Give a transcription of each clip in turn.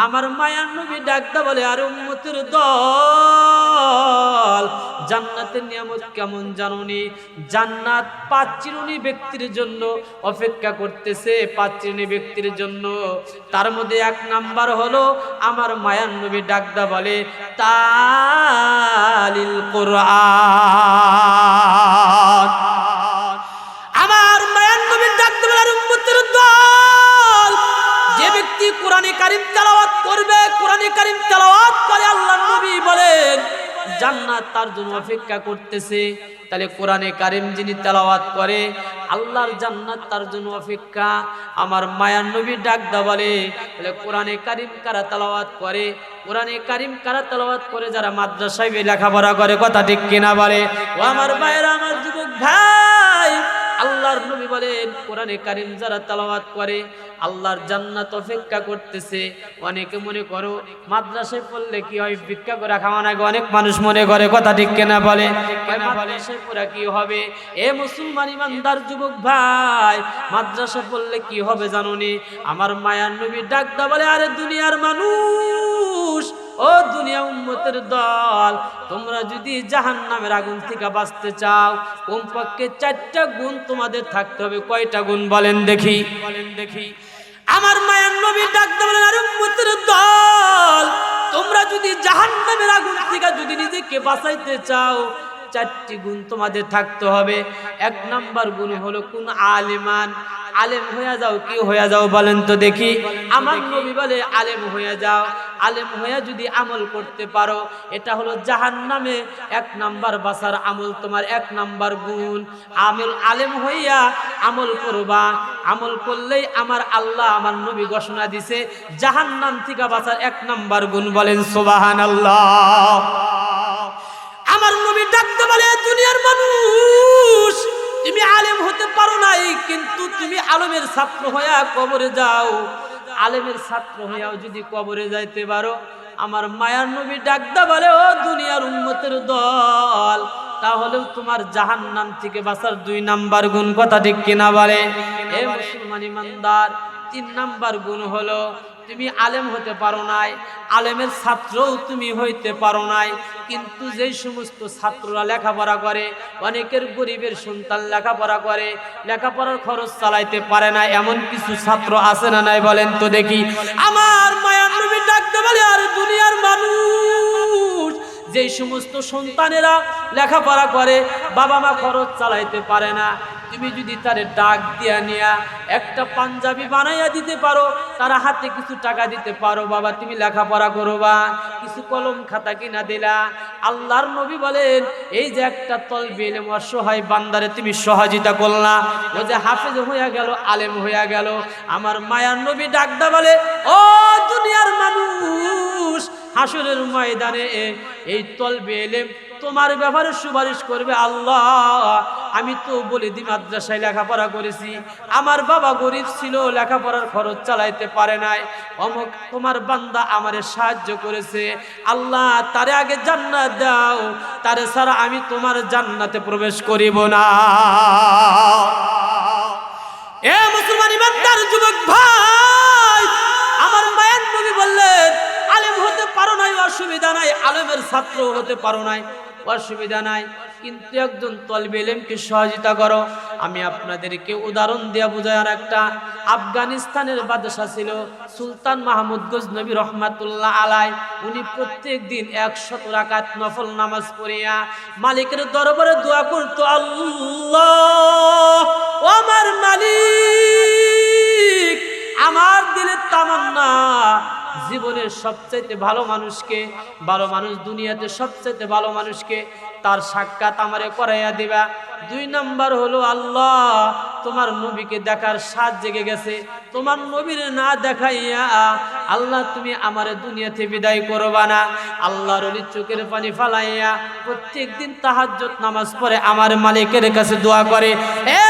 আমার মায়ার নবী ডাকদা বলে, আর উম্মতের দল, জান্নাতের নিয়ামত কেমন জানোনি? জান্নাত পাঁচচিরুনি ব্যক্তির জন্য অপেক্ষা করতেছে, পাঁচচিরুনি ব্যক্তির জন্য। তার মধ্যে এক নাম্বার হলো আমার মায়ার নবী ডাকদা বলে তালিল কোরআন। আমার মায়ার নবী ডাকদা বলে, আর উম্মতের দল, যে ব্যক্তি কোরআনে কারীম তেলাওয়াত করবে, কোরআনে কারীম তেলাওয়াত করে, আল্লাহর নবী বলেন জান্নাত তার জন্য অপেক্ষা করতেছে। তাহলে কোরআনে কারীম যিনি তেলাওয়াত করে, আল্লাহর জান্নাত তার জন্য অপেক্ষা। আমার মায়ার নবী ডাকদা বলে, তাহলে কোরআনে কারীম কারা তেলাওয়াত করে? কোরআনে কারীম কারা তেলাওয়াত করে? যারা মাদ্রাসায় লেখাপড়া করে, কথা ঠিক কিনা বলে? ও আমার ভাইরা, আমার যুবক ভাই, আল্লাহর নবী বলেন কোরআনে কারীম যারা তেলাওয়াত করে, আল্লাহর জান্নাত অপেক্ষা করতেছে। অনেকে মনে করো মাদ্রাসায় পড়লে কি হয়, ভিক্ষা করে খাওয়া না? অনেক মানুষ মনে করে, কথা ঠিক কিনা বলে? মাদ্রাসায় পড়া কি হবে? এ মুসলমান ইমানদার যুবক ভাই, মাদ্রাসা পড়লে কি হবে জানোনি? আমার মায়ার নবী ডাকদা বলে, আরে দুনিয়ার মানুষ, ও দুনিয়া উম্মতের দল, তোমরা যদি জাহান্নামের আগুন থেকে বাঁচতে চাও, কমপক্ষে 4টা গুণ তোমাদের থাকতে হবে। কয়টা গুণ বলেন দেখি? আমার মায়ার নবী ডাকতে বলেন, আর উম্মতের দল, তোমরা যদি জাহান্নামের আগুন থেকে যদি নিজেকে বাঁচাইতে চাও, 4টি গুণ তোমাদের থাকতে হবে। এক নাম্বার গুণ হলো কোন আলিমান, আলেম হয়ে যাও। কি হয়ে যাও বলেন তো দেখি? আমার নবী বলে আলেম হয়ে যাও। আলেম হয়ে যদি আমল করতে পারো, এটা হলো জাহান্নামে 1 নাম্বার বাঁচার আমল, তোমার 1 নাম্বার গুণ। আলেম হইয়া আমল করবা, আমল করলেই আমার আল্লাহ, আমার নবী ঘোষণা দিছে জাহান্নাম থেকে বাঁচার 1 নাম্বার গুণ। বলেন সুবহানাল্লাহ। আমার নবী ডাকতে বলে, দুনিয়ার মানুষ, তুমি আলেম হতে পারো নাই, কিন্তু তুমি আলেমের ছাত্র হইয়া কবরে যাও। আলেমের ছাত্র হইয়াও যদি কবরে যাইতে পারো, আমার মায়ার নবী ডাকতে বলে, ও দুনিয়ার উম্মতের দল, তাহলেও তোমার জাহান্নাম থেকে বাঁচার 2 নাম্বার গুণ। কথা ঠিক কিনা বলে? এ মুসলমান ইমানদার, 3 নাম্বার গুণ হলো তুমি আলেম হতে পারো নাই, আলেমের ছাত্রও তুমি হইতে পারো নাই, কিন্তু যেই সমস্ত ছাত্ররা লেখাপড়া করে, অনেকের গরিবের সন্তান লেখাপড়া করে, লেখাপড়ার খরচ চালাইতে পারে না, এমন কিছু ছাত্র আছে না নাই বলেন তো দেখি? আমার মায়ার নবী ডাকতে বলে, আর দুনিয়ার মানুষ, যেই সমস্ত সন্তানেরা লেখাপড়া করে, বাবা মা খরচ চালাইতে পারে না, তুমি যদি তারে ডাক দিয়া নিয়া একটা পাঞ্জাবি বানাইয়া দিতে পারো, তারা হাতে কিছু টাকা দিতে পারো, বাবা তুমি লেখাপড়া করবা, কিছু কলম খাতা কিনা দিলা, আল্লাহর নবী বলেন এই যে একটা তলবে ইলম অসহায় বান্দারে তুমি সহযোগিতা করলা, ও যে হাফেজ হইয়া গেল, আলেম হইয়া গেল। আমার মায়ার নবী ডাকদা বলে, ও দুনিয়ার মানুষ, হাসরের ময়দানে এই তলবে ইলম তোমার ব্যাপারে সুপারিশ করবে, আল্লাহ আমি তো বলে দি মাদ্রাসায় লেখাপড়া করেছি, আমার বাবা গরিব ছিল, লেখাপড়ার খরচ চালাইতে পারে নাই, অমুক তোমার বান্দা আমারে সাহায্য করেছে, আল্লাহ তারে আগে জান্নাত দাও, তারে ছাড়া আমি তোমার জান্নাতে প্রবেশ করিব না। এ মুসলমান ইমানদার যুবক ভাই, আমার মায়ের নবী বললেন আলেম হতে পারো নাই, অসুবিধা নাই, আলেমের ছাত্র হতে পারো নাই, অসুবিধা নাই, কিন্তু একজন তলবে ইলমকে সহযোগিতা করো। আমি আপনাদেরকে উদাহরণ দেয়া বুঝাই। আর একটা আফগানিস্তানের বাদশা ছিল সুলতান মাহমুদ গজনবী রহমাতুল্লাহ আলাই। উনি প্রত্যেক দিন 100 রাকাত নফল নামাজ পড়িয়া মালিকের দরবারে দোয়া করতো, আল্লাহ ও আমার মালিক, আমার দিলের তামান্না জীবনের সবচাইতে ভালো মানুষকে, ভালো মানুষ দুনিয়াতে সবচাইতে ভালো মানুষকে, তার সাক্ষাৎ আমারে করাইয়া দিবা। 2 নাম্বার হলো আল্লাহ তোমার নবীকে দেখার স্বাদ জেগে গেছে, তোমার নবীর না দেখাইয়া আল্লাহ তুমি আমারে দুনিয়াতে বিদায় করবা না। আল্লাহর ওলি চোখের পানি ফালাইয়া প্রত্যেক দিন তাহাজ্জুদ নামাজ পড়ে আমার মালিকের কাছে দোয়া করে, এ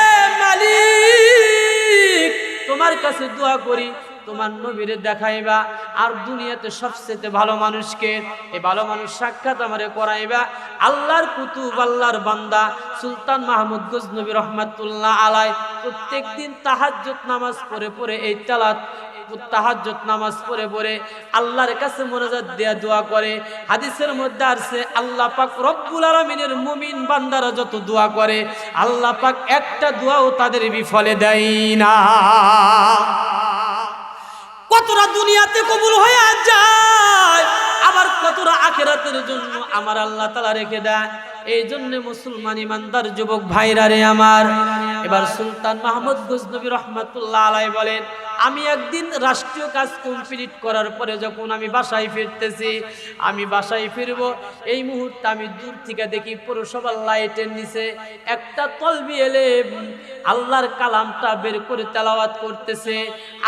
মালিক তোমার কাছে দোয়া করি তোমার নবীরে দেখাইবা, আর দুনিয়াতে সবচেয়ে ভালো মানুষকে, এই ভালো মানুষ সাক্ষাৎ আমারে করাইবা। আল্লাহর কুতুব, আল্লাহর বান্দা সুলতান মাহমুদ গজনবী রহমাতুল্লাহ আলাই প্রত্যেক দিন তাহাজ্জুদ নামাজ পড়ে পড়ে এই তেলাওয়াত তাহাজ্জুদ নামাজ পড়ে পড়ে আল্লাহর কাছে মোনাজাত দেয়া দোয়া করে। হাদিসের মধ্যে আছে আল্লাহ পাক রব্বুল আলামিনের মুমিন বান্দারা যত দোয়া করে আল্লাহ পাক একটা দোয়াও তাদের বিফলে দেয় না। কতটা দুনিয়াতে কবুল হয়ে যায়, আবার কতটা আখিরাতের জন্য আমার আল্লাহ তাআলা রেখে দেয়। এই জন্য মুসলমান ইমানদার যুবক ভাইরা রে আমার, এবার সুলতান মাহমুদ গজনবী রহমাতুল্লাহ আলাইহি বলেন, আমি একদিন রাষ্ট্রীয় কাজ কমপ্লিট করার পরে যখন আমি বাসায় ফিরতেছি, আমি বাসায় ফিরব এই মুহূর্তে আমি দূর থেকে দেখি পৌরসভার লাইটের নিচে একটা তলবি এলেম আল্লাহর কালামটা বের করে তেলাওয়াত করতেছে।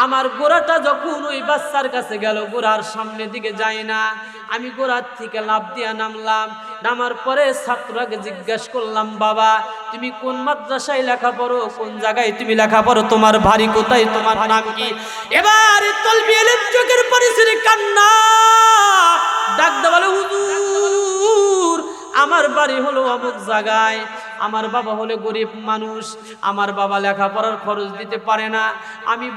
আমার গোড়াটা যখন ওই বাচ্চার কাছে গেল, গোড়ার সামনের দিকে যায় না, আমি গোড়ার থেকে লাফ দিয়া নামলাম। নামার পরে ছাত্রকে জিজ্ঞাসা করলাম, বাবা তুমি কোন মাদ্রাসায় লেখা পড়ো, কোন জায়গায় তুমি লেখা পড়ো, তোমার বাড়ি কোথায়, তোমার নাম কি? এবার তলবি এলেম চোখের পরিসরে কান্না, ডাকতে বলে, হুজুর আমার বাড়ি হলো অমুক জায়গায়, আমার বাবা হলে গরিব মানুষ, আমার বাবা লেখাপড়ার খরচ দিতে পারে না, আমি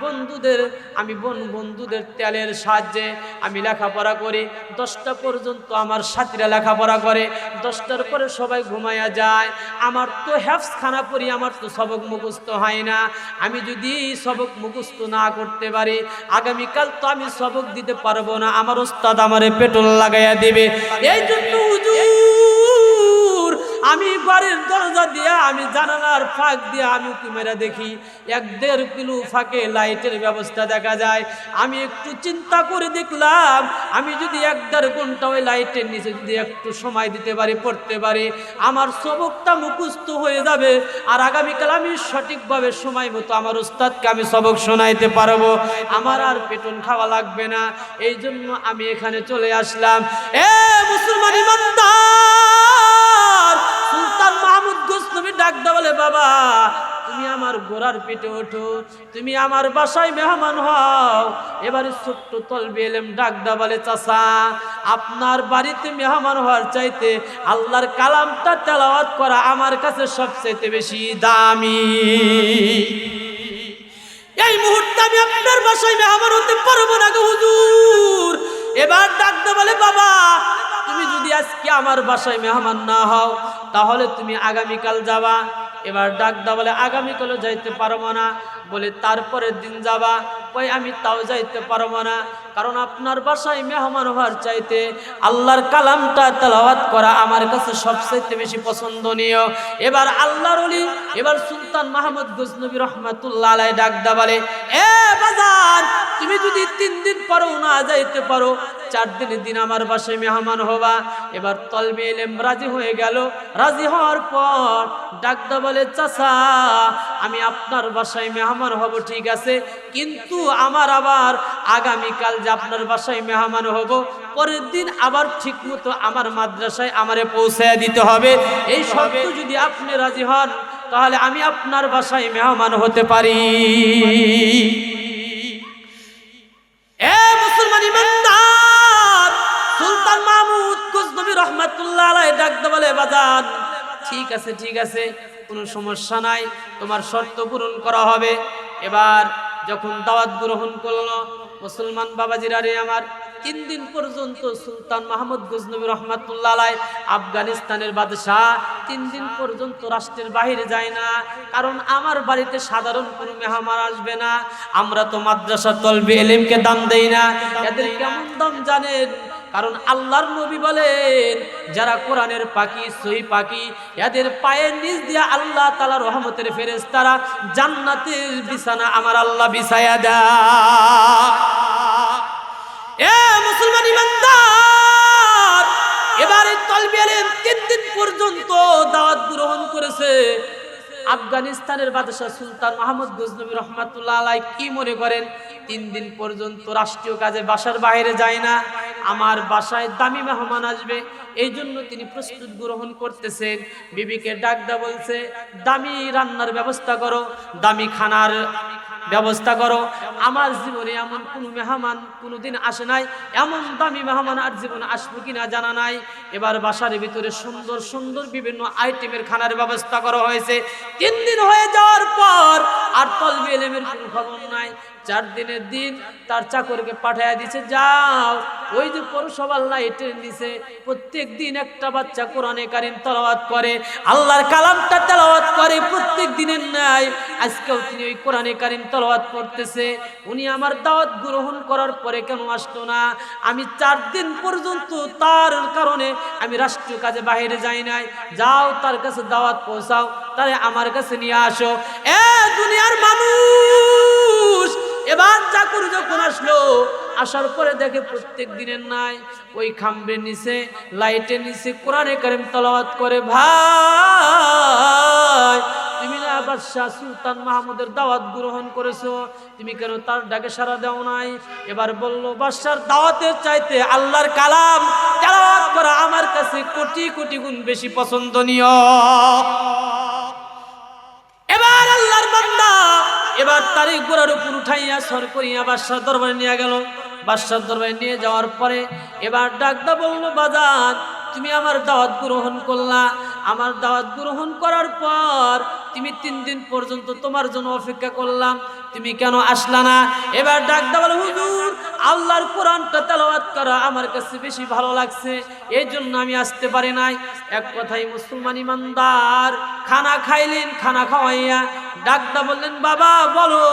বন্ধুদের তেলের সাহায্যে আমি লেখাপড়া করি, 10টা পর্যন্ত আমার সাথীরা লেখাপড়া করে, 10টার পরে সবাই ঘুমাইয়া যায়, আমার তো হেফজখানা পড়ি, আমার তো সবক মুখস্থ হয় না, আমি যদি সবক মুখস্থ না করতে পারি আগামীকাল তো আমি সবক দিতে পারবো না, আমার ওস্তাদ আমারে পেট্রোল লাগাইয়া দিবে। এই জন্য হুজুর আমি বাড়ির দরজা দিয়া, আমি জানালার ফাঁক দিয়া আমি কুমেরা দেখি 1-1.5 কিলো ফাঁকে লাইটের ব্যবস্থা দেখা যায়। আমি একটু চিন্তা করে দেখলাম, আমি যদি 1-1.5 ঘন্টা ওই লাইটের নিচে যদি একটু সময় দিতে পারি, পড়তে পারি, আমার সবকটা মুখস্থ হয়ে যাবে, আর আগামীকাল আমি সঠিকভাবে সময় মতো আমার উস্তাদকে আমি সবক শোনাইতে পারবো, আমার আর পেট্রোল খাওয়া লাগবে না। এই জন্য আমি এখানে চলে আসলাম। মুসলমান ইমানদার, সুলতান মাহমুদ গজনবী ডাকতে বলে, বাবা তুমি আমার ঘোড়ার পিঠে ওঠো, তুমি আমার বাসায় মেহমান হও। এবারে ছোট্ট তলবি এলেম ডাকতে বলে, চাচা আপনার বাড়িতে মেহমান হওয়ার চাইতে আল্লাহর কালামটা তেলাওয়াত করা আমার কাছে সবচাইতে বেশি দামি। এই মুহূর্তে আমি আপনার বাসায় মেহমান হতে পারবো না গো হুজুর। এবার ডাকতে বলে, বাবা তুমি যদি আজকে আমার বাসায় মেহমান না হও তাহলে তুমি আগামীকাল যাবা। এবার ডাকদা বলে, আগামীকালও যাইতে পারবো না। বলে তারপরের দিন যাবা? কই আমি তাও যাইতে পারবো না, কারণ আপনার বাসায় মেহমান হওয়ার চাইতে আল্লাহর কালামটা তেলাওয়াত করা আমার কাছে সবচেয়ে বেশি পছন্দনীয়। এবার আল্লাহর ওলি, এবার সুলতান মাহমুদ গজনবী রহমাতুল্লাহ আলাইহি ডাকদা বলে, এ বাজার তুমি যদি 3 দিন পরেও না যাইতে পারো, 4 দিনের দিন আমার বাসায় মেহমান হবা। এবার তলবে এলেম রাজি হয়ে গেল। রাজি হওয়ার পর ডাকদা বলে, চাচা আমি আপনার বাসায় মেহমান হব ঠিক আছে, কিন্তু আমার আবার আগামীকাল যে আপনার বাসায় মেহমান হব, পরের দিন আবার ঠিক মতো আমার মাদ্রাসায় আমারে পৌঁছায় দিতে হবে। এই শর্ত যদি আপনি রাজি হন তাহলে আমি আপনার বাসায় মেহমান হতে পারি। মুসলমান ইমানদার, সুলতান মাহমুদ গজনবী রহমাতুল্লাহ আলাইহি ডাকতে বলে, বাজার ঠিক আছে ঠিক আছে, কোনো সমস্যা নাই, তোমার শর্ত পূরণ করা হবে। এবার যখন দাওয়াত গ্রহণ করলো, মুসলমান বাবাজিরা রে আমার, 3 দিন পর্যন্ত সুলতান মাহমুদ গজনবী রহমাতুল্লাহ আলাইহি আফগানিস্তানের বাদশাহ 3 দিন পর্যন্ত রাষ্ট্রের বাইরে যায় না, কারণ আমার বাড়িতে সাধারণ কোনো মেহমান আসবে না। আমরা তো মাদ্রাসা তলবে এলেমকে দাম দেই না, এদের কেমন দাম জানেন? কারণ আল্লাহর নবী বলেন, যারা কোরআনের পাখি, সহি পাখি, এদের পায়ের নিচ দিয়ে আল্লাহ তাআলা রহমতের ফেরেশতারা জান্নাতের বিছানা আমার আল্লাহ বিছায়া দেয়। মুসলমান ইমানদার, এবারে তলবে এলেম 3 দিন পর্যন্ত দাওয়াত গ্রহণ করেছে। আফগানিস্তানের বাদশাহ সুলতান মাহমুদ গজনবী রহমাতুল্লাহ আলাইহি কি মনে করেন? 3 দিন পর্যন্ত রাষ্ট্রীয় কাজে বাসার বাইরে যায় না, আমার বাসায় দামি মেহমান আসবে, এই জন্য তিনি প্রস্তুত গ্রহণ করতেছেন। বিবিকে ডাকদা বলছে, দামি রান্নার ব্যবস্থা করো, দামি খানার ব্যবস্থা করো। আমার জীবনে এমন কোনো মেহমান কোনোদিন আসে নাই, এমন দামি মেহমান আর জীবনে আসবে কিনা জানা নাই। এবার বাসার ভিতরে সুন্দর সুন্দর বিভিন্ন আইটেমের খানার ব্যবস্থা করা হয়েছে। 3 দিন হয়ে যাওয়ার পর আর তলবে এলেমের কোনো খবর নাই। 4 দিনের দিন তার চাকরকে পাঠাইয়া দিছে, যাও ওই যে পৌরসভার লাইটের নিচে প্রত্যেক দিন একটা বাচ্চা কোরআনে কারিম তেলাওয়াত করে, আল্লাহর কালামটা তেলাওয়াত করে প্রত্যেক দিনের ন্যায়। আজকেও তিনি ওই কোরআনে কারিম তেলাওয়াত করতেছে। উনি আমার দাওয়াত গ্রহণ করার পরে কেন আসলো না? আমি 4 দিন পর্যন্ত তার কারণে আমি রাষ্ট্রীয় কাজে বাইরে যাই নাই। যাও তার কাছে দাওয়াত পৌঁছাও, তারে আমার কাছে নিয়ে আসো। এ দুনিয়ার মানুষ, এবার চাকর যখন আসলো, আসার পরে দেখে প্রত্যেক দিনের নাই ওই খাম্বের নিচে লাইটের নিচে কোরআনে কারিম তেলাওয়াত করে। ভাই, তুমি না বাদশাহ সুলতান মাহমুদের দাওয়াত গ্রহণ করেছো, তুমি কেন তার ডাকে সাড়া দাও নাই? এবার বলল, বাদশার দাওয়াতের চাইতে আল্লাহর কালাম তেলাওয়াত করা আমার কাছে কোটি কোটি গুণ বেশি পছন্দনীয়। এবার আল্লাহর বান্দা এবার তার গোড়ার উপর উঠাইয়া সর করিয়া বাদশার দরবারে নিয়ে গেল। বাদশার দরবারে নিয়ে যাওয়ার পরে এবার ডাকদা বলল, বাজান তুমি আমার দাওয়াত গ্রহণ করলা, আমার দাওয়াত গ্রহণ করার পর তুমি 3 দিন পর্যন্ত তোমার জন্য অপেক্ষা করলাম, তুমি কেন আসলা না? এবার ডাকদা বলে, হুজুর আল্লাহর কোরআনটা তেলাওয়াত করা আমার কাছে বেশি ভালো লাগছে, এই জন্য আমি আসতে পারি নাই। এক কথাই মুসলমান ইমানদার খানা খাইলেন, খানা খাওয়াইয়া ডাকদা বললেন, বাবা বলো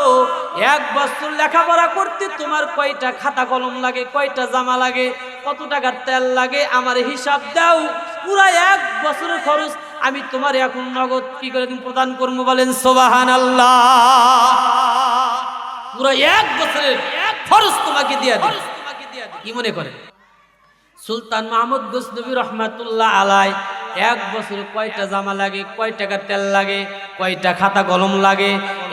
1 বছর লেখাপড়া করতে তোমার কয়টা খাতা কলম লাগে, কয়টা জামা লাগে, কত টাকার তেল লাগে, আমার হিসাব দাও। পুরা 1 বছরের খরচ আমি তোমার এখন নগদ কি করে তুমি প্রদান করবো? বলেন সুবহানাল্লাহ। পুরা 1 বছরের খরচ তোমাকে দিয়ে দিই। কি মনে করে সুলতান মাহমুদ গজনবী রহমাতুল্লাহ আলাই 1 বছর কয়টা জামা লাগে, কয় টাকা তেল লাগে, কয়টা খাতা কলম লাগে,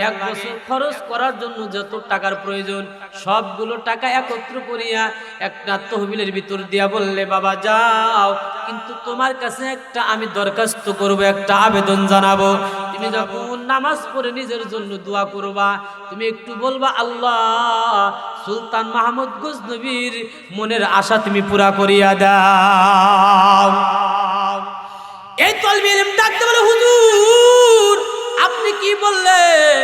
1 বছর খরচ করার জন্য যত টাকার প্রয়োজন সবগুলো টাকা একত্র করিয়া একটা তহবিলের ভিতর দিয়া বললে, বাবা যাও, কিন্তু তোমার কাছে একটা আমি দরখাস্ত করব, একটা আবেদন জানাবো। তুমি যখন নামাজ পড়ে নিজের জন্য দোয়া করবা, তুমি একটু বলবা, আল্লাহ সুলতান মাহমুদ গজনবীর মনের আশা তুমি পুরা করিয়া দাও। এই তলবে ইলম ডাকতে বলে, হুজুর আপনি কি বললেন?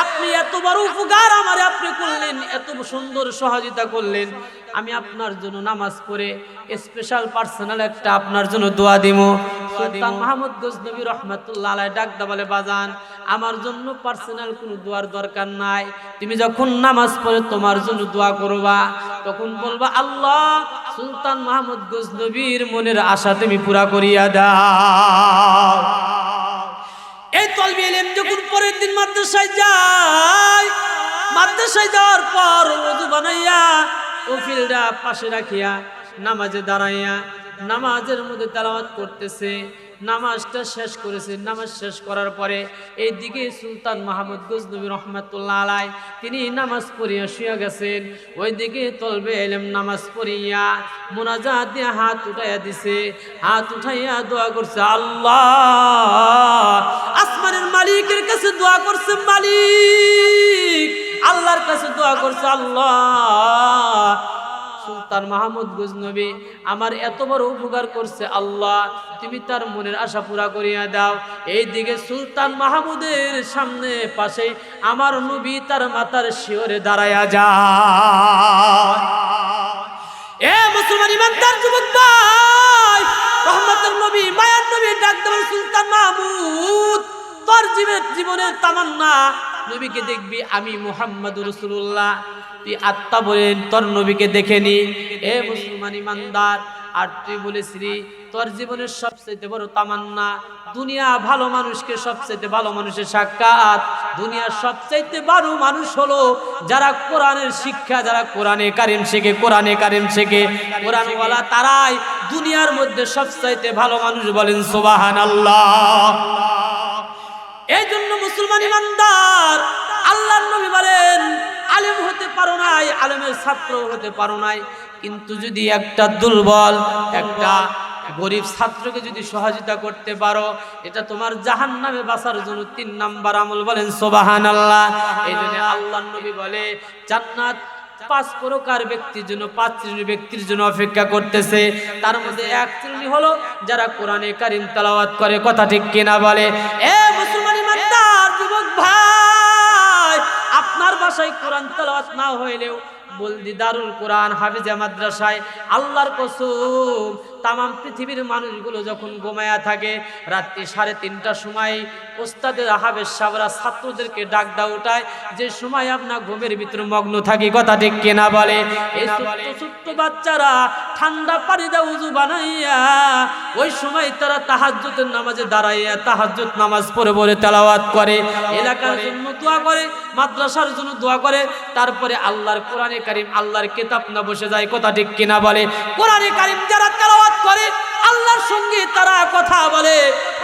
আপনি এত বড় উপকার আমারে আপনি করলেন, এত সুন্দর সহযোগিতা করলেন, আমি আপনার জন্য নামাজ পড়ে স্পেশাল পার্সোনাল একটা আপনার জন্য দোয়া দিব। সুলতান মাহমুদ গজনবী রহমাতুল্লাহ আলাইহি ডাকদা বলে, বাজান আমার জন্য পার্সোনাল কোনো দোয়ার দরকার নাই, তুমি যখন নামাজ পড়ে তোমার জন্য দোয়া করবা তখন বলবা, আল্লাহ সুলতান মাহমুদ গজনবীর মনের আশা তুমি পুরা করিয়া দাও। এই তলবে ইলম যখন পরের দিন মাদ্রাসায় যায়, মাদ্রাসায় যাওয়ার পর ওযু বানাইয়া ওফিলটা পাশে রাখিয়া নামাজে দাঁড়াইয়া নামাজের মধ্যে তেলাওয়াত করতেছে। নামাজটা শেষ করেছে, নামাজ শেষ করার পরে এইদিকে সুলতান মাহমুদ গজনবী রহমাতুল্লাহ আলাইহি তিনি নামাজ পড়িয়া শুয়ে গেছেন। ওইদিকে তলবে ইলম নামাজ পড়িয়া মুনাজাত দিয়ে হাত উঠাইয়া দিছে, হাত উঠাইয়া দোয়া করছে, আল্লাহ আসমানের মালিকের কাছে দোয়া করছে, মালিক আল্লাহর কাছে দোয়া করছে, আল্লাহ সুলতান মাহমুদ গজনবী আমার এত বড় উপকার করছে, আল্লাহ তুমি তার মনের আশা পুরা করিয়া দাও। এইদিকে সুলতান মাহমুদের সামনে পাশে আমার নবী তার মাতার শিওরে দাঁড়ায়া যায়। এ মুসলমান ইমানদার যুবক ভাই, রহমতের নবী মায়ার নবী ডাকতে বলে, সুলতান মাহমুদ তোর জীবনের তামান্না নবীকে দেখবি, আমি মুহাম্মদুর রাসূলুল্লাহ, তুই আত্মা বলেন তোর নবীকে দেখেনি। এ মুসলমান ইমানদার, আর তুই বলেছিলি তোর জীবনের সবচেয়ে বড় তামান্না দুনিয়া ভালো মানুষকে সবচেয়ে ভালো মানুষের সাক্ষাৎ। দুনিয়ার সবচেয়ে ভালো মানুষ হলো যারা কোরআনের শিক্ষা, যারা কোরআনে কারিম শেখে, কোরআনে কারিম শেখে, কোরআনওয়ালা তারাই দুনিয়ার মধ্যে সবচেয়ে ভালো মানুষ। বলেন সুবহানাল্লাহ। এই জন্য মুসলমান ইমানদার, আল্লাহর নবী বলেন, আলেম হতে পারো নাই, আলেমের ছাত্র হতে পারো নাই, কিন্তু যদি একটা দুর্বল, একটা গরিব ছাত্রকে যদি সহযোগিতা করতে পারো, এটা তোমার জাহান্নামে বাঁচার জন্য 3 নাম্বার আমল। বলেন সুবহানাল্লাহ। এই জন্য আল্লাহর নবী বলে, জান্নাত 5 প্রকার ব্যক্তির জন্য, 5 শ্রেণীর ব্যক্তির জন্য অপেক্ষা করতেছে। তার মধ্যে 1 শ্রেণী হলো যারা কোরআনে কারিম তেলাওয়াত করে। কথা ঠিক কিনা বলে? এ মুসলমান ইমানদার যুবক ভাই, আপনার মাদ্রাসায় কোরআন তেলাওয়াত না হইলেও বলদি দারুল কোরআন হাফিজা মাদ্রাসায় আল্লাহর কসম তামাম পৃথিবীর মানুষগুলো যখন ঘুমায়া থাকে রাত্রি 3:30টার সময় ওস্তাদের হাফেজ সাহেবরা ছাত্রদেরকে ডাক দাও উঠায়, যে সময় আপনার ঘুমের ভিতরে মগ্ন থাকি, কথা ঠিক কিনা বলে? এই ছোট্ট ছোট্ট বাচ্চারা ঠান্ডা পানি দা উযু বানাইয়া ওই সময় তারা তাহাজ্জুদের নামাজে দাঁড়াইয়া তাহাজ্জুদ নামাজ পড়ে পড়ে তেলাওয়াত করে, এলাকার জন্য দোয়া করে, মাদ্রাসার জন্য দোয়া করে, তারপরে আল্লাহর কোরআনে কারীম আল্লাহর কিতাব না বসে যায়, কথা ঠিক কিনা বলে? কোরআনে কারীম যারা তেলাওয়াত করে আল্লাহর সঙ্গে তারা কথা বলে।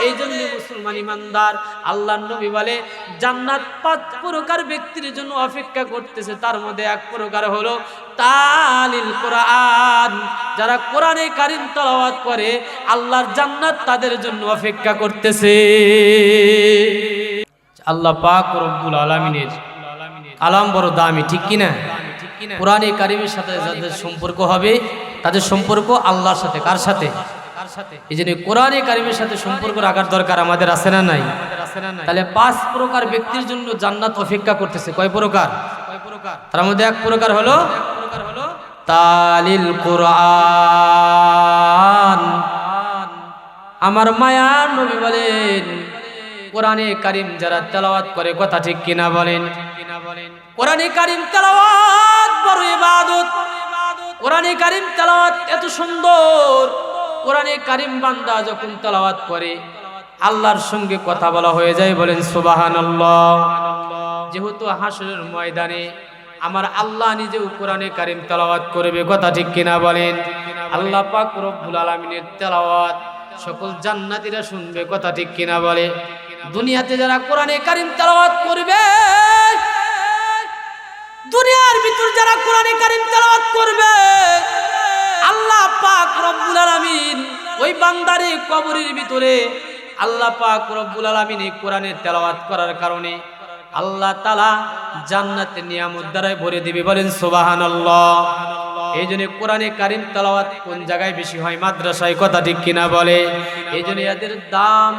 এই জন্য মুসলমান ইমানদার আল্লাহর নবী বলে জান্নাত 5 প্রকার ব্যক্তির জন্য অপেক্ষা করতেছে, তার মধ্যে এক প্রকার হলো তালিল কোরআন, যারা কোরআনে কারীম তেলাওয়াত করে আল্লাহর জান্নাত তাদের জন্য অপেক্ষা করতেছে। আল্লাহ পাক রব্বুল আলামিনের কালাম বড় দামি, ঠিক কিনা? কোরআনে কারীমের সাথে যাদের সম্পর্ক হবে তাদের সম্পর্ক আল্লাহর সাথে। কার সাথে? এই জন্য কোরআনে কারীমের সাথে সম্পর্ক রাখার দরকার আমাদের আছে না নাই? তাহলে 5 প্রকার ব্যক্তির জন্য জান্নাত অপেক্ষা করতেছে। কয় প্রকার? তার মধ্যে এক প্রকার হলো তালিল কোরআন। আমার মায়া নবী বলেন কোরআনে কারীম যারা তেলাওয়াত করে, কথা ঠিক কিনা বলেন? কোরআনে কারীম তেলাওয়াত বড় ইবাদত। কোরআনে কারীম তেলাওয়াত এত সুন্দর। কোরআনে কারীম বান্দা যখন তেলাওয়াত করে আল্লাহর সঙ্গে কথা বলা হয়ে যায়, বলেন সুবহানাল্লাহ। যেহেতু হাসরের ময়দানে আমার আল্লাহ নিজেও কোরআনে কারীম তেলাওয়াত করবে, কথা ঠিক কিনা বলেন? আল্লাহ পাক রব্বুল আলামিনের তেলাওয়াত সকল জান্নাতীরা শুনবে, কথা ঠিক কিনা বলে? দুনিয়াতে যারা কোরআনে কারীম তেলাওয়াত করবে, দুনিয়ার ভিতর যারা কোরআনে কারীম তেলাওয়াত করবে, আল্লাহ পাক রব্বুল আলামিন ওই বান্দারে কবরের ভিতরে আল্লাহ পাক রব্বুল আলামিন এই কোরআনের তেলাওয়াত করার কারণে আল্লাহ তাআলা জান্নাতের নিয়ামত দ্বারা ভরে দিবে, বলেন সুবহানাল্লাহ। এই জন্য কোরআনে কারীম তেলাওয়াত কোন জায়গায় বেশি হয়? মাদ্রাসায়, কথা ঠিক কিনা বলে? এই জন্য এদের দাম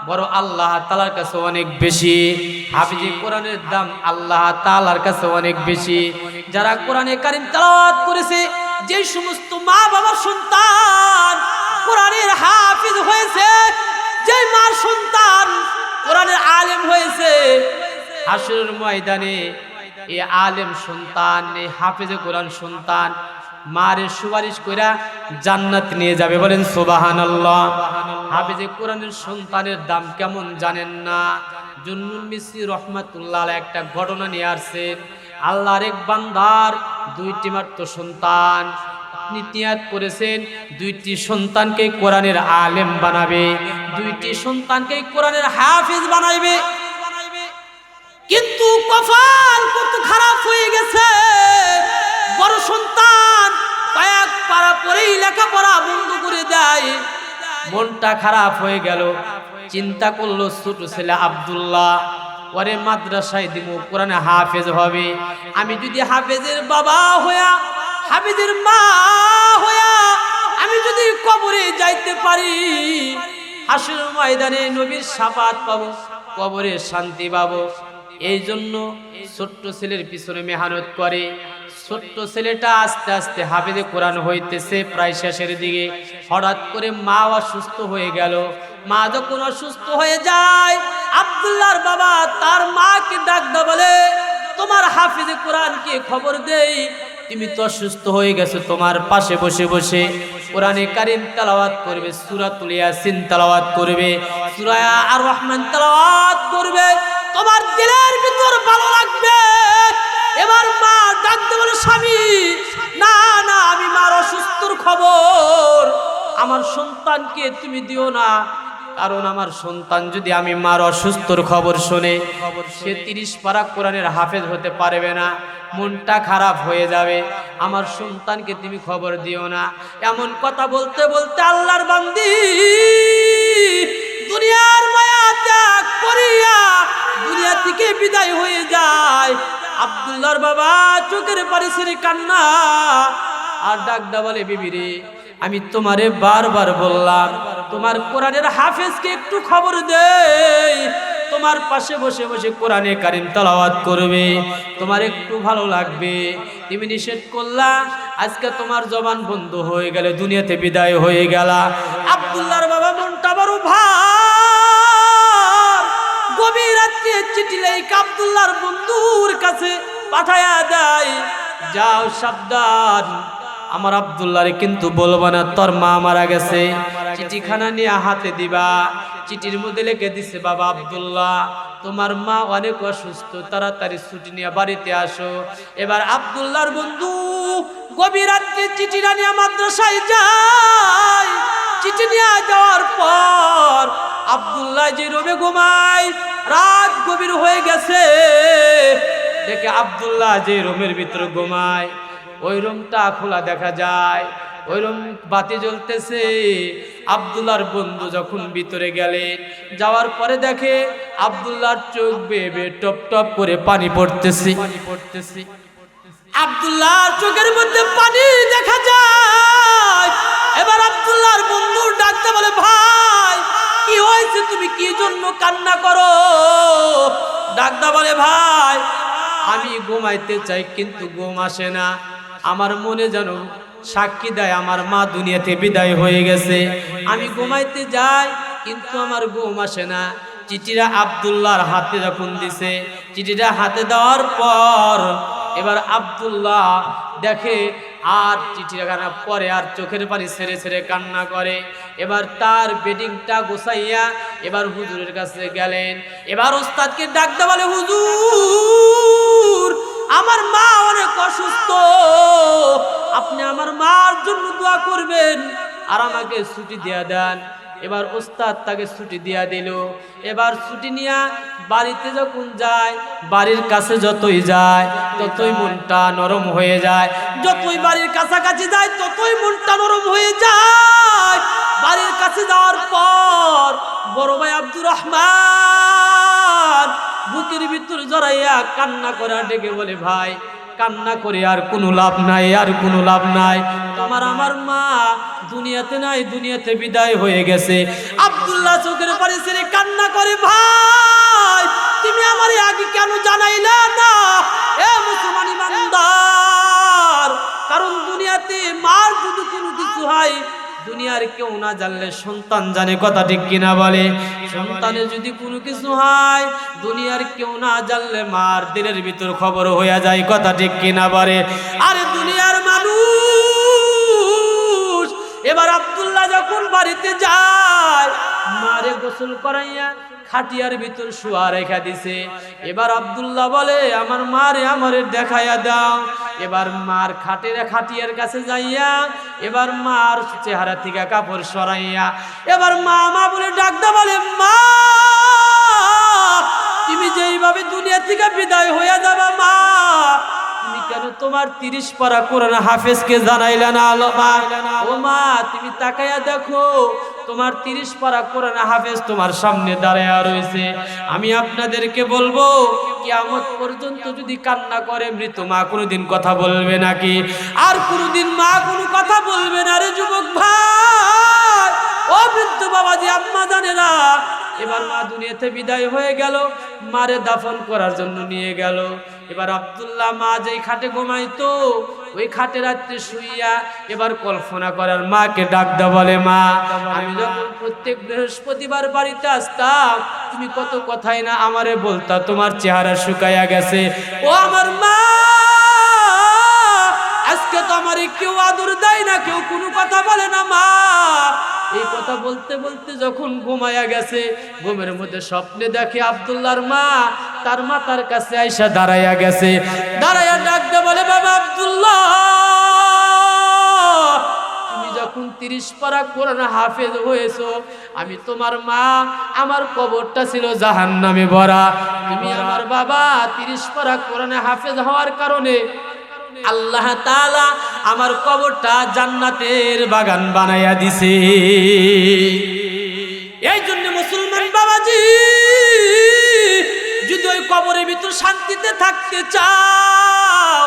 বড় আল্লাহ তাআলার কাছে অনেক বেশি। হাফিজে কোরআনের দাম আল্লাহ তাআলার কাছে অনেক বেশি। যারা কোরআনে কারীম তেলাওয়াত করেছে, যে সমস্ত মা বাবা সন্তান কোরআনের হাফিজ হয়েছে, যে মার সন্তান কোরআনের আলেম হয়েছে, হাসরের ময়দানে এই আলেম সন্তান, এই হাফিজে কোরআন সন্তান মারে সুপারিশ কইরা জান্নাত নিয়ে যাবে, বলেন সুবহানাল্লাহ। হাফিজে কোরআনের সন্তানের দাম কেমন জানেন না? জুন্নুল মিসরি রহমাতুল্লাহ আলাইহি একটা ঘটনা নিয়ে আসছেন। আল্লাহর এক বান্দার 2টি মাত্র সন্তান, আপনি নিয়াত করেছেন 2টি সন্তানকে কোরআনের আলেম বানাবে, 2টি সন্তানকে কোরআনের হাফিজ বানাইবে। কিন্তু কপাল কত খারাপ হয়ে গেছে, বড় সন্তান কয়েক পারা পরেই লেখাপড়া বন্ধ করে দেয়, মনটা খারাপ হয়ে গেল। চিন্তা করলো ছোট ছেলে আব্দুল্লাহ ওরে মাদ্রাসায় দিব, কোরআনে হাফেজ হবে। আমি যদি হাফেজের বাবা হইয়া, হাফেজের মা হইয়া আমি যদি কবরে যাইতে পারি, হাসরের ময়দানে নবীর শাফাত পাবো, কবরে শান্তি পাবো। এই জন্য ছোট্ট ছেলের পিছনে মেহনত করে। ছোট্ট ছেলেটা আস্তে আস্তে হাফেজে কোরআন হইতেছে, প্রায় শেষের দিকে হঠাৎ করে মা অসুস্থ হয়ে গেল। মা যখন অসুস্থ হয়ে যায়, আব্দুল্লাহর বাবা তার মাকে ডাক দা বলে, তোমার হাফেজে কোরআনকে খবর দেই, তুমি তো অসুস্থ হয়ে গেছো, তোমার পাশে বসে বসে কোরআনে কারীম তেলাওয়াত করবে, সূরাতুল ইয়াসিন তেলাওয়াত করবে, সূরা আর রহমান তেলাওয়াত করবে, তোমার দিলের ভিতর ভালো লাগবে। এবার মা ডাকতে বলে, স্বামী না না, আমি মার অসুস্থর খবর আমার সন্তানকে তুমি দিও না, কারণ আমার সন্তান যদি আমি মার অসুস্থর খবর শুনে সে 30 পারা কোরআনের হাফেজ হতে পারবে না, মনটা খারাপ হয়ে যাবে, আমার সন্তানকে তুমি খবর দিও না। এমন কথা বলতে বলতে আল্লাহর বান্দি দুনিয়ার মায়া ত্যাগ করিয়া দুনিয়া থেকে বিদায় হয়ে যায়। আব্দুল্লাহর বাবা চোখের পানি ছেড়ে কান্না আর ডাক দা বলে, বিবি রে, আমি তোমারে বারবার বললাম তোমার কোরআনের হাফেজকে একটু খবর দেই, তোমার পাশে বসে বসে কোরআনে কারিম তেলাওয়াত করবে, তোমার একটু ভালো লাগবে। তুমি নিষেধ করলা, আজকে তোমার জবান বন্ধ হয়ে গেলে দুনিয়াতে বিদায় হয়ে গেলা। আব্দুল্লাহর বাবা মনটা বড় ভার, গভীর রাত্রে চিঠি লেখা আব্দুল্লাহর বন্ধুর কাছে পাঠায়া দেয়, যাও সাবধান, আমার আব্দুল্লাহরে কিন্তু বলবা না তোর মা মারা গেছে। চিঠিখানা নিয়ে হাতে দিবা, চিঠির মধ্যে লিখে দিছে, বাবা আব্দুল্লাহ তোমার মা অনেক অসুস্থ, তাড়াতাড়ি ছুটি নিয়ে বাড়িতে আসো। এবার আব্দুল্লাহর বন্ধু গভীর রাত্রে চিঠিটা নিয়ে মাদ্রাসায় যায়। চিঠি নিয়ে যাওয়ার পর আব্দুল্লাহ যে রুমে ঘুমায়, রাত গভীর হয়ে গেছে, দেখে আব্দুল্লাহ যে রুমের ভিতরে ঘুমায় ওই রুমটা খোলা দেখা যায়, ওই রুম বাতি জ্বলতেছে। আব্দুল্লাহর বন্ধু যখন ভিতরে গেলেন, যাওয়ার পরে দেখে আব্দুল্লাহর চোখ বেয়ে বেয়ে টপ টপ করে পানি পড়তেছে। আব্দুল্লাহর চোখের মধ্যে পানি দেখা যায়। এবার আব্দুল্লাহর বন্ধু ডাকতে বলে, ভাই কি হয়েছে, তুমি কি জন্য কান্না করো? ডাকতে বলে, ভাই আমি ঘুমাইতে চাই কিন্তু ঘুম আসে না, আমার মনে যেন সাক্ষী দেয় আমার মা দুনিয়াতে বিদায় হয়ে গেছে। আমি ঘুমাইতে যাই কিন্তু আমার ঘুম আসে না। চিঠিটা আব্দুল্লাহর হাতে যখন দিছে, চিঠিটা হাতে দেওয়ার পর এবার আব্দুল্লাহ দেখে আর চিঠিখানা পরে আর চোখের পানি ছেড়ে ছেড়ে কান্না করে। এবার তার বেডিংটা গোছাইয়া এবার হুজুরের কাছে গেলেন। এবার ওস্তাদকে ডাকতে বলে, হুজুর আমার মা অনেক অসুস্থ, আপনি আমার মার জন্য দোয়া করবেন আর আমাকে ছুটি দিয়া দেন। এবার ওস্তাদ তাকে ছুটি দিয়া দিল। এবার ছুটি নিয়ে বাড়িতে যখন যায়, বাড়ির কাছে যতই যায় ততই মনটা নরম হয়ে যায়, যতই বাড়ির কাছাকাছি যায় ততই মনটা নরম হয়ে যায়। বাড়ির কাছে যাওয়ার পর বড় ভাই আব্দুর রহমান বুকের ভিতর জড়াইয়া কান্না করে ডেকে বলে, ভাই কান্না করে আর কোনো লাভ নাই, আর কোনো লাভ নাই, তোমার আমার মা দুনিয়াতে নাই, দুনিয়াতে বিদায় হয়ে গেছে। আব্দুল্লাহ চোখের পানি ছেড়ে কান্না করে, ভাই তুমি আমার আগে কেন জানাইলা না? এ মুসলমান ইমানদার, কারণ দুনিয়াতে মার যদি কোনো কিছু হয় দুনিয়ার কেউ না জানলে সন্তান জানে, কথা ঠিক কিনা বলে? সন্তানের যদি কোনো কিছু হয় দুনিয়ার কেউ না জানলে মার দিলের ভিতর খবর হয়ে যায়, কথা ঠিক কিনা বলে? আরে দুনিয়ার মানুষ। এবার আব্দুল্লাহ যখন বাড়িতে যায়, মারে গোসল করাইয়া খাটিয়ার ভিতর শুয়া রেখা দিছে। এবার আব্দুল্লাহ বলে, আমার মারে আমারে দেখাইয়া দাও। এবার মার খাটিয়ার কাছে যাইয়া এবার মার চেহারা থেকে কাপড় সরাইয়া এবার মা মা বলে ডাকতে বলে, মা তুমি যেইভাবে দুনিয়া থেকে বিদায় হইয়া যাবা, মা তুমি কেন তোমার 30 পারা কোরআন হাফেজকে জানাইলা না? ও মা তুমি তাকাইয়া দেখো, তোমার 30 পারা কোরআন হাফেজ তোমার সামনে দাঁড়ায়া রয়েছে। আমি আপনাদেরকে বলবো, কিয়ামত পর্যন্ত যদি কান্না করে মৃত মা কোনোদিন কথা বলবে নাকি? আর কোনোদিন মা কোনো কথা বলবে না রে যুবক ভাই, ও বৃদ্ধ বাবাজি আম্মা জানেরা। এবার মা দুনিয়াতে বিদায় হয়ে গেল, মারে দাফন করার জন্য নিয়ে গেল। এবার আব্দুল্লাহ মা যেই খাটে ঘুমাইতো ওই খাটে রাত্রে শুইয়া এবার কল্পনা করার মাকে ডাকতে বলে, মা আমি যখন প্রত্যেক বৃহস্পতিবার বাড়িতে আসতাম তুমি কত কথাই না আমারে বলতা, তোমার চেহারা শুকাইয়া গেছে। ও আমার মা, আজকে তো আমার কেউ আদর দেয় না, কেউ কোনো কথা বলে না। মা এই কথা বলতে বলতে যখন ঘুমায়া গেছে, ঘুমের মধ্যে স্বপ্নে দেখে আব্দুল্লাহর মা তার মাতার কাছে আইসা দাঁড়াইয়া গেছে। দাঁড়াইয়া ডাকতে বলে, বাবা আব্দুল্লাহ তুমি যখন 30 পারা কোরআন হাফেজ হয়েছো, আমি তোমার মা, আমার কবরটা ছিল জাহান্নামে ভরা। তুমি আমার বাবা 30 পারা কোরআন হাফেজ হওয়ার কারণে আল্লাহ তাআলা আমার কবরটা জান্নাতের বাগান বানাইয়া দিছে। এই জন্য মুসলমান বাবাজি, যদি ওই কবরের ভিতর শান্তিতে থাকতে চাও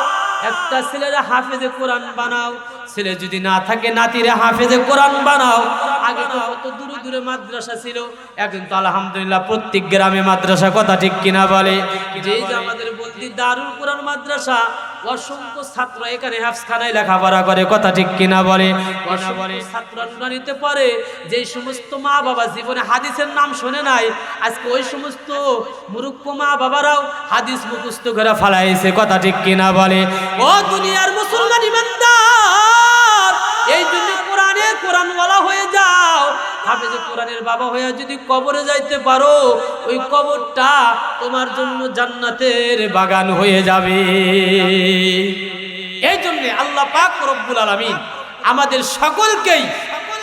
একটা ছেলের হাফেজে কোরআন বানাও, ছেলে যদি না থাকে নাতিরে হাফেজে কোরআন বানাও। আগে তো কত দূরে দূরে মাদ্রাসা ছিল, এখন তো আলহামদুলিল্লাহ প্রত্যেক গ্রামে মাদ্রাসা, কথা ঠিক কিনা বলে? যেই যে আমাদের বলতি দারুল কোরআন মাদ্রাসা, অসংখ্য ছাত্র এখানে হাফখানায় লেখাপড়া করে, কথা ঠিক কিনা বলে? ছাত্র নুরানিতে পড়ে। যেই সমস্ত মা বাবা জীবনে হাদিসের নাম শোনে নাই, আজকে ওই সমস্ত মূর্খ মা বাবারাও হাদিস মুখস্থ করে ফেলাইছে, কথা ঠিক কিনা বলে? ও দুনিয়ার মুসলমান ইমানদার, এই জন্য কোরআনওয়ালা হয়ে যাও। হাফেজে কোরআনের বাবা হয়ে যদি কবরে যাইতে পারো, ওই কবরটা তোমার জন্য জান্নাতের বাগান হয়ে যাবে। এই জন্য আল্লাহ পাক রব্বুল আলামিন আমাদের সকলকেই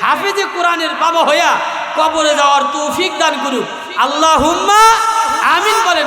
হাফেজে কোরআনের বাবা হইয়া কবরে যাওয়ার তৌফিক দান করুক। আল্লাহুম্মা আমিন বলেন।